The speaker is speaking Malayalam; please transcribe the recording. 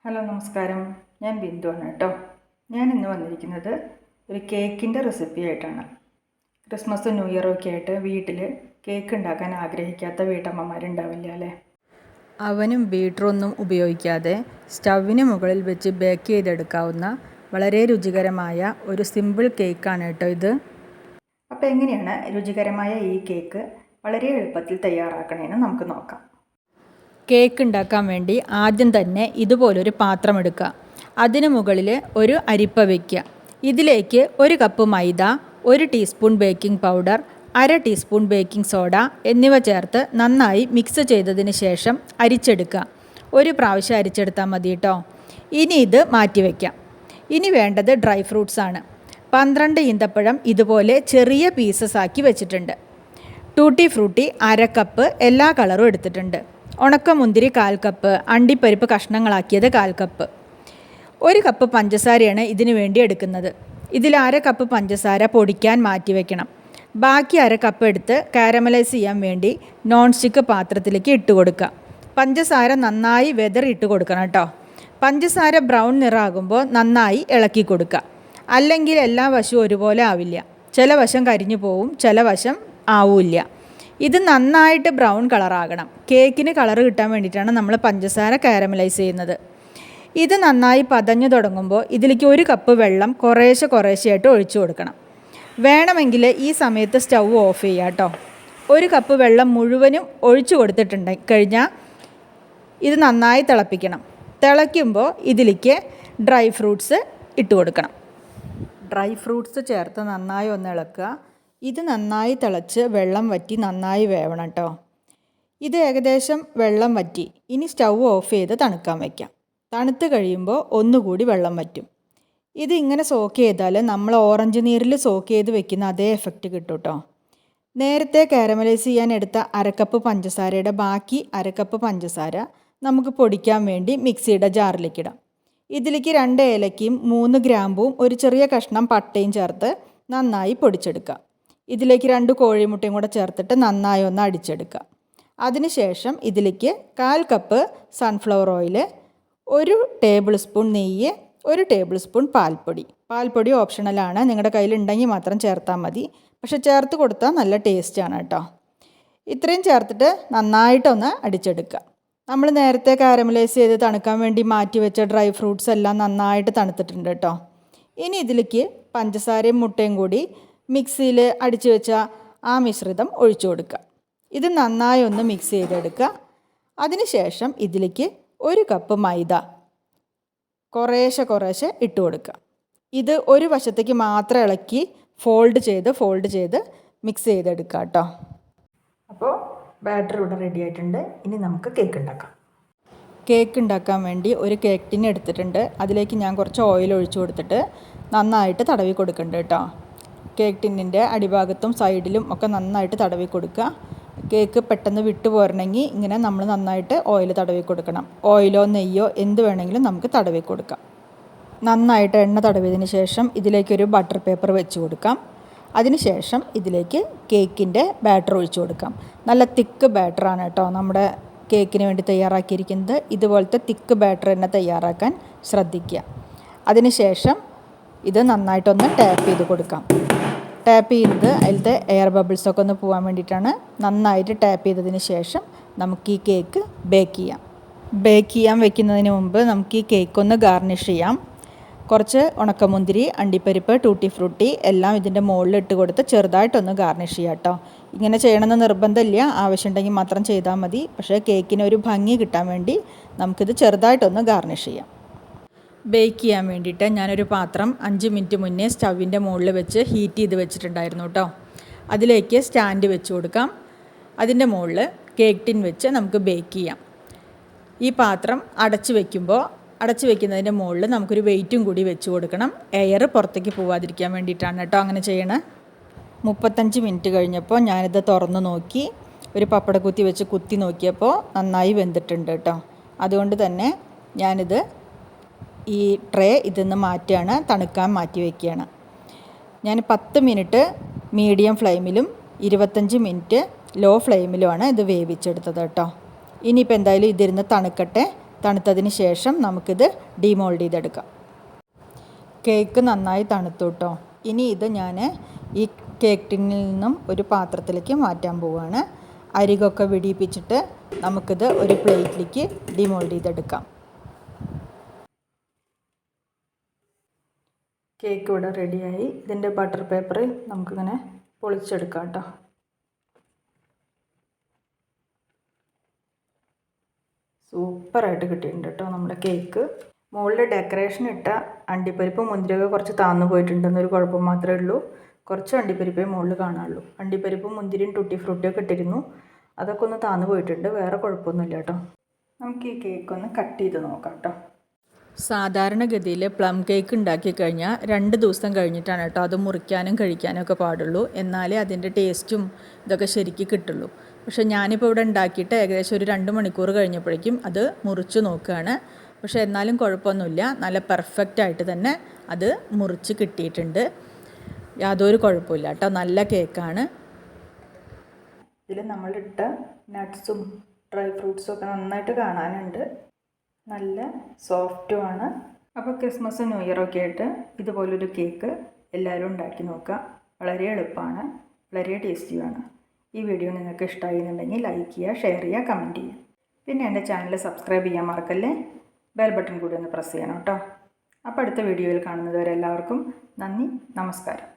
ഹലോ നമസ്കാരം, ഞാൻ ബിന്ദു ആണ് കേട്ടോ. ഞാൻ ഇന്ന് വന്നിരിക്കുന്നത് ഒരു കേക്കിൻ്റെ റെസിപ്പി ആയിട്ടാണ്. ക്രിസ്മസ് ന്യൂ ഇയറും ഒക്കെ ആയിട്ട് വീട്ടിൽ കേക്ക് ഉണ്ടാക്കാൻ ആഗ്രഹിക്കാത്ത വീട്ടമ്മമാരുണ്ടാവില്ല അല്ലേ? അവനും ബീറ്ററൊന്നും ഉപയോഗിക്കാതെ സ്റ്റൗവിന് മുകളിൽ വെച്ച് ബേക്ക് ചെയ്തെടുക്കാവുന്ന വളരെ രുചികരമായ ഒരു സിമ്പിൾ കേക്കാണ് കേട്ടോ ഇത്. അപ്പോൾ എങ്ങനെയാണ് രുചികരമായ ഈ കേക്ക് വളരെ എളുപ്പത്തിൽ തയ്യാറാക്കണമെന്ന് നമുക്ക് നോക്കാം. കേക്ക് ഉണ്ടാക്കാൻ വേണ്ടി ആദ്യം തന്നെ ഇതുപോലൊരു പാത്രം എടുക്കുക. അതിന് മുകളിൽ ഒരു അരിപ്പ വയ്ക്കുക. ഇതിലേക്ക് 1 കപ്പ് മൈദ, 1 teaspoon baking powder, 1/2 teaspoon baking soda എന്നിവ ചേർത്ത് നന്നായി മിക്സ് ചെയ്തതിന് ശേഷം അരിച്ചെടുക്കുക. ഒരു പ്രാവശ്യം അരിച്ചെടുത്താൽ മതി കേട്ടോ. ഇനി ഇത് മാറ്റി വയ്ക്കാം. ഇനി വേണ്ടത് ഡ്രൈ ഫ്രൂട്ട്സ് ആണ്. 12 ഈന്തപ്പഴം ഇതുപോലെ ചെറിയ പീസസ് ആക്കി വെച്ചിട്ടുണ്ട്. ടൂട്ടി ഫ്രൂട്ടി 1/2 കപ്പ് എല്ലാ കളറും എടുത്തിട്ടുണ്ട്. ഉണക്കമുന്തിരി 1/4 കപ്പ്, അണ്ടിപ്പരിപ്പ് കഷ്ണങ്ങളാക്കിയത് 1/4 കപ്പ്. 1 കപ്പ് പഞ്ചസാരയാണ് ഇതിനു വേണ്ടി എടുക്കുന്നത്. ഇതിൽ 1/2 കപ്പ് പഞ്ചസാര പൊടിക്കാൻ മാറ്റി വയ്ക്കണം. ബാക്കി 1/2 കപ്പ് എടുത്ത് കാരമലൈസ് ചെയ്യാൻ വേണ്ടി നോൺ സ്റ്റിക്ക് പാത്രത്തിലേക്ക് ഇട്ട് കൊടുക്കുക. പഞ്ചസാര നന്നായി വെതറിട്ട് കൊടുക്കണം കേട്ടോ. പഞ്ചസാര ബ്രൗൺ നിറമാകുമ്പോൾ നന്നായി ഇളക്കി കൊടുക്കുക. അല്ലെങ്കിൽ എല്ലാ വശവും ഒരുപോലെ ആവില്ല. ചില വശം കരിഞ്ഞു പോവും, ചില വശം ആവില്ല. ഇത് നന്നായിട്ട് ബ്രൗൺ കളറാകണം. കേക്കിന് കളർ കിട്ടാൻ വേണ്ടിയിട്ടാണ് നമ്മൾ പഞ്ചസാര കാരമലൈസ് ചെയ്യുന്നത്. ഇത് നന്നായി പതഞ്ഞു തുടങ്ങുമ്പോൾ ഇതിലേക്ക് 1 കപ്പ് വെള്ളം കുറേശ്ശെയായിട്ട് ഒഴിച്ചു കൊടുക്കണം. വേണമെങ്കിൽ ഈ സമയത്ത് സ്റ്റൗ ഓഫ് ചെയ്യുക കേട്ടോ. 1 കപ്പ് വെള്ളം മുഴുവനും ഒഴിച്ചു കൊടുത്തിട്ടുണ്ട് കഴിഞ്ഞാൽ ഇത് നന്നായി തിളപ്പിക്കണം. തിളയ്ക്കുമ്പോൾ ഇതിലേക്ക് ഡ്രൈ ഫ്രൂട്ട്സ് ഇട്ട് കൊടുക്കണം. ഡ്രൈ ഫ്രൂട്ട്സ് ചേർത്ത് നന്നായി ഒന്ന് ഇളക്കുക. ഇത് നന്നായി തിളച്ച് വെള്ളം വറ്റി നന്നായി വേവണം കേട്ടോ. ഇത് ഏകദേശം വെള്ളം വറ്റി. ഇനി സ്റ്റൗ ഓഫ് ചെയ്ത് തണുക്കാൻ വയ്ക്കാം. തണുത്ത് കഴിയുമ്പോൾ ഒന്നുകൂടി വെള്ളം വറ്റും. ഇത് ഇങ്ങനെ സോക്ക് ചെയ്താൽ നമ്മൾ ഓറഞ്ച് നീരിൽ സോക്ക് ചെയ്ത് വെക്കുന്ന അതേ എഫക്റ്റ് കിട്ടും കേട്ടോ. നേരത്തെ കാരമലൈസ് ചെയ്യാൻ എടുത്ത 1/2 കപ്പ് പഞ്ചസാരയുടെ ബാക്കി 1/2 കപ്പ് പഞ്ചസാര നമുക്ക് പൊടിക്കാൻ വേണ്ടി മിക്സിയുടെ ജാറിലേക്ക് ഇടാം. ഇതിലേക്ക് 2 ഏലക്കയും 3 ഗ്രാമ്പും ഒരു ചെറിയ കഷ്ണം പട്ടയും ചേർത്ത് നന്നായി പൊടിച്ചെടുക്കുക. ഇതിലേക്ക് 2 കോഴിമുട്ടയും കൂടെ ചേർത്തിട്ട് നന്നായി ഒന്ന് അടിച്ചെടുക്കുക. അതിനുശേഷം ഇതിലേക്ക് 1/4 cup sunflower oil, 1 table spoon നെയ്യ്, 1 ടേബിൾ സ്പൂൺ പാൽപ്പൊടി ഓപ്ഷണലാണ്. നിങ്ങളുടെ കയ്യിലുണ്ടെങ്കിൽ മാത്രം ചേർത്താൽ മതി. പക്ഷെ ചേർത്ത് കൊടുത്താൽ നല്ല ടേസ്റ്റാണ് കേട്ടോ. ഇത്രയും ചേർത്തിട്ട് നന്നായിട്ടൊന്ന് അടിച്ചെടുക്കുക. നമ്മൾ നേരത്തെ കാരമലൈസ് ചെയ്ത് തണുക്കാൻ വേണ്ടി മാറ്റി വെച്ച ഡ്രൈ ഫ്രൂട്ട്സ് എല്ലാം നന്നായിട്ട് തണുത്തിട്ടുണ്ട് കേട്ടോ. ഇനി ഇതിലേക്ക് പഞ്ചസാരയും മുട്ടയും കൂടി മിക്സിയിൽ അടിച്ചു വെച്ച ആ മിശ്രിതം ഒഴിച്ചു കൊടുക്കുക. ഇത് നന്നായി ഒന്ന് മിക്സ് ചെയ്തെടുക്കുക. അതിനുശേഷം ഇതിലേക്ക് 1 കപ്പ് മൈദ കുറേശ്ശെ ഇട്ട് കൊടുക്കുക. ഇത് ഒരു വശത്തേക്ക് മാത്രം ഇളക്കി ഫോൾഡ് ചെയ്ത് മിക്സ് ചെയ്തെടുക്കുക കേട്ടോ. അപ്പോൾ ബാറ്റർ ഇവിടെ റെഡി ആയിട്ടുണ്ട്. ഇനി നമുക്ക് കേക്ക് ഉണ്ടാക്കാം. കേക്ക് ഉണ്ടാക്കാൻ വേണ്ടി ഒരു കേക്ക് ടിൻ എടുത്തിട്ടുണ്ട്. അതിലേക്ക് ഞാൻ കുറച്ച് ഓയിൽ ഒഴിച്ചു കൊടുത്തിട്ട് നന്നായിട്ട് തടവി കൊടുക്കുന്നുണ്ട് കേട്ടോ. കേക്ക് ടിന്നിൻ്റെ അടിഭാഗത്തും സൈഡിലും ഒക്കെ നന്നായിട്ട് തടവി കൊടുക്കുക. കേക്ക് പെട്ടെന്ന് വിട്ടു പോരണമെങ്കിൽ ഇങ്ങനെ നമ്മൾ നന്നായിട്ട് ഓയിൽ തടവി കൊടുക്കണം. ഓയിലോ നെയ്യോ എന്ത് വേണമെങ്കിലും നമുക്ക് തടവി കൊടുക്കാം. നന്നായിട്ട് എണ്ണ തടവിയതിന് ശേഷം ഇതിലേക്കൊരു ബട്ടർ പേപ്പർ വെച്ച് കൊടുക്കാം. അതിനുശേഷം ഇതിലേക്ക് കേക്കിൻ്റെ ബാറ്റർ ഒഴിച്ചു കൊടുക്കാം. നല്ല തിക്ക് ബാറ്ററാണ് കേട്ടോ നമ്മുടെ കേക്കിന് വേണ്ടി തയ്യാറാക്കിയിരിക്കുന്നത്. ഇതുപോലത്തെ തിക്ക് ബാറ്റർ തന്നെ തയ്യാറാക്കാൻ ശ്രദ്ധിക്കുക. അതിനുശേഷം ഇത് നന്നായിട്ടൊന്ന് ടാപ്പ് ചെയ്ത് കൊടുക്കാം. ടാപ്പ് ചെയ്ത് അതിലത്തെ എയർ ബബിൾസൊക്കെ ഒന്ന് പോകാൻ വേണ്ടിയിട്ടാണ്. നന്നായിട്ട് ടാപ്പ് ചെയ്തതിന് ശേഷം നമുക്ക് ഈ കേക്ക് ബേക്ക് ചെയ്യാൻ വെക്കുന്നതിന് മുമ്പ് നമുക്ക് ഈ കേക്ക് ഒന്ന് ഗാർണിഷ് ചെയ്യാം. കുറച്ച് ഉണക്കമുന്തിരി, അണ്ടിപ്പരിപ്പ്, ടൂട്ടി ഫ്രൂട്ടി എല്ലാം ഇതിൻ്റെ മുകളിൽ ഇട്ട് കൊടുത്ത് ചെറുതായിട്ടൊന്ന് ഗാർണിഷ് ചെയ്യാം കേട്ടോ. ഇങ്ങനെ ചെയ്യണമെന്ന് നിർബന്ധമില്ല, ആവശ്യമുണ്ടെങ്കിൽ മാത്രം ചെയ്താൽ മതി. പക്ഷേ കേക്കിന് ഒരു ഭംഗി കിട്ടാൻ വേണ്ടി നമുക്കിത് ചെറുതായിട്ടൊന്ന് ഗാർണിഷ് ചെയ്യാം. ബേക്ക് ചെയ്യാൻ വേണ്ടിയിട്ട് ഞാനൊരു പാത്രം 5 മിനിറ്റ് മുന്നേ സ്റ്റൗവിൻ്റെ മുകളിൽ വെച്ച് ഹീറ്റ് ചെയ്ത് വെച്ചിട്ടുണ്ടായിരുന്നു കേട്ടോ. അതിലേക്ക് സ്റ്റാൻഡ് വെച്ച് കൊടുക്കാം. അതിൻ്റെ മുകളിൽ കേക്ക് ടിൻ വെച്ച് നമുക്ക് ബേക്ക് ചെയ്യാം. ഈ പാത്രം അടച്ച് വെക്കുന്നതിൻ്റെ മുകളിൽ നമുക്കൊരു വെയിറ്റും കൂടി വെച്ച് കൊടുക്കണം. എയർ പുറത്തേക്ക് പോവാതിരിക്കാൻ വേണ്ടിയിട്ടാണ് കേട്ടോ അങ്ങനെ ചെയ്യണേ. 35 മിനിറ്റ് കഴിഞ്ഞപ്പോൾ ഞാനിത് തുറന്ന് നോക്കി. ഒരു പപ്പടക്കുത്തി വെച്ച് കുത്തി നോക്കിയപ്പോൾ നന്നായി വെന്തിട്ടുണ്ട് കേട്ടോ. അതുകൊണ്ട് തന്നെ ഞാനിത് ഈ ട്രേ ഇതിൽ നിന്ന് തണുക്കാൻ മാറ്റി വയ്ക്കുകയാണ്. ഞാൻ 10 മിനിറ്റ് മീഡിയം ഫ്ലെയിമിലും 25 മിനിറ്റ് ലോ ഫ്ലെയിമിലുമാണ് ഇത് വേവിച്ചെടുത്തത് കേട്ടോ. ഇനിയിപ്പോൾ എന്തായാലും ഇതിരുന്ന് തണുക്കട്ടെ. തണുത്തതിന് ശേഷം നമുക്കിത് ഡീമോൾഡ് ചെയ്തെടുക്കാം. കേക്ക് നന്നായി തണുത്തു കേട്ടോ. ഇനി ഇത് ഞാൻ ഈ കേക്ക് ടിന്നിൽ നിന്നും ഒരു പാത്രത്തിലേക്ക് മാറ്റാൻ പോവുകയാണ്. അരികൊക്കെ വിടിയിപ്പിച്ചിട്ട് നമുക്കിത് ഒരു പ്ലേറ്റിലേക്ക് ഡീമോൾഡ് ചെയ്തെടുക്കാം. കേക്ക് ഇവിടെ റെഡിയായി. ഇതിൻ്റെ ബട്ടർ പേപ്പർ നമുക്കിങ്ങനെ പൊളിച്ചെടുക്കാം കേട്ടോ. സൂപ്പറായിട്ട് കിട്ടിയിട്ടുണ്ട് കേട്ടോ നമ്മുടെ കേക്ക്. മുകളിൽ ഡെക്കറേഷൻ ഇട്ട അണ്ടിപ്പരിപ്പ് മുന്തിരിയൊക്കെ കുറച്ച് താന്നു പോയിട്ടുണ്ടെന്നൊരു കുഴപ്പം മാത്രമേ ഉള്ളൂ. കുറച്ച് അണ്ടിപ്പരിപ്പേ മുകളിൽ കാണാനുള്ളൂ. അണ്ടിപ്പരിപ്പും മുന്തിരിയും ടൂട്ടി ഫ്രൂട്ടിയൊക്കെ ഇട്ടിരുന്നു, അതൊക്കെ ഒന്ന് താന്നു പോയിട്ടുണ്ട്. വേറെ കുഴപ്പമൊന്നുമില്ല കേട്ടോ. നമുക്ക് ഈ കേക്ക് ഒന്ന് കട്ട് ചെയ്ത് നോക്കാം കേട്ടോ. സാധാരണഗതിയിൽ പ്ലം കേക്ക് ഉണ്ടാക്കി കഴിഞ്ഞാൽ 2 ദിവസം കഴിഞ്ഞിട്ടാണ് കേട്ടോ അത് മുറിക്കാനും കഴിക്കാനും ഒക്കെ പാടുള്ളൂ. എന്നാലേ അതിൻ്റെ ടേസ്റ്റും ഇതൊക്കെ ശരിക്കും കിട്ടുള്ളൂ. പക്ഷേ ഞാനിപ്പോൾ ഇവിടെ ഉണ്ടാക്കിയിട്ട് ഏകദേശം ഒരു 2 മണിക്കൂർ കഴിഞ്ഞപ്പോഴേക്കും അത് മുറിച്ച് നോക്കുകയാണ്. പക്ഷേ എന്നാലും കുഴപ്പമൊന്നുമില്ല, നല്ല പെർഫെക്റ്റായിട്ട് തന്നെ അത് മുറിച്ച് കിട്ടിയിട്ടുണ്ട്. യാതൊരു കുഴപ്പമില്ല കേട്ടോ. നല്ല കേക്കാണ്. ഇതിൽ നമ്മളിട്ട നട്ട്സും ഡ്രൈ ഫ്രൂട്ട്സും ഒക്കെ നന്നായിട്ട് കാണാനുണ്ട്. നല്ല സോഫ്റ്റുമാണ്. അപ്പോൾ ക്രിസ്മസ് ന്യൂ ഇയർ ഒക്കെ ആയിട്ട് ഇതുപോലൊരു കേക്ക് എല്ലാവരും ഉണ്ടാക്കി നോക്കുക. വളരെ എളുപ്പമാണ്, വളരെ ടേസ്റ്റിയാണ്. ഈ വീഡിയോ നിങ്ങൾക്ക് ഇഷ്ടമായിരുന്നുണ്ടെങ്കിൽ ലൈക്ക് ചെയ്യുക, ഷെയർ ചെയ്യുക, കമൻറ്റ് ചെയ്യുക. പിന്നെ എൻ്റെ ചാനൽ സബ്സ്ക്രൈബ് ചെയ്യാൻ മറക്കല്ലേ. ബെൽ ബട്ടൺ കൂടി ഒന്ന് പ്രസ് ചെയ്യണം കേട്ടോ. അപ്പോൾ അടുത്ത വീഡിയോയിൽ കാണുന്നത് വരെ എല്ലാവർക്കും നന്ദി, നമസ്കാരം.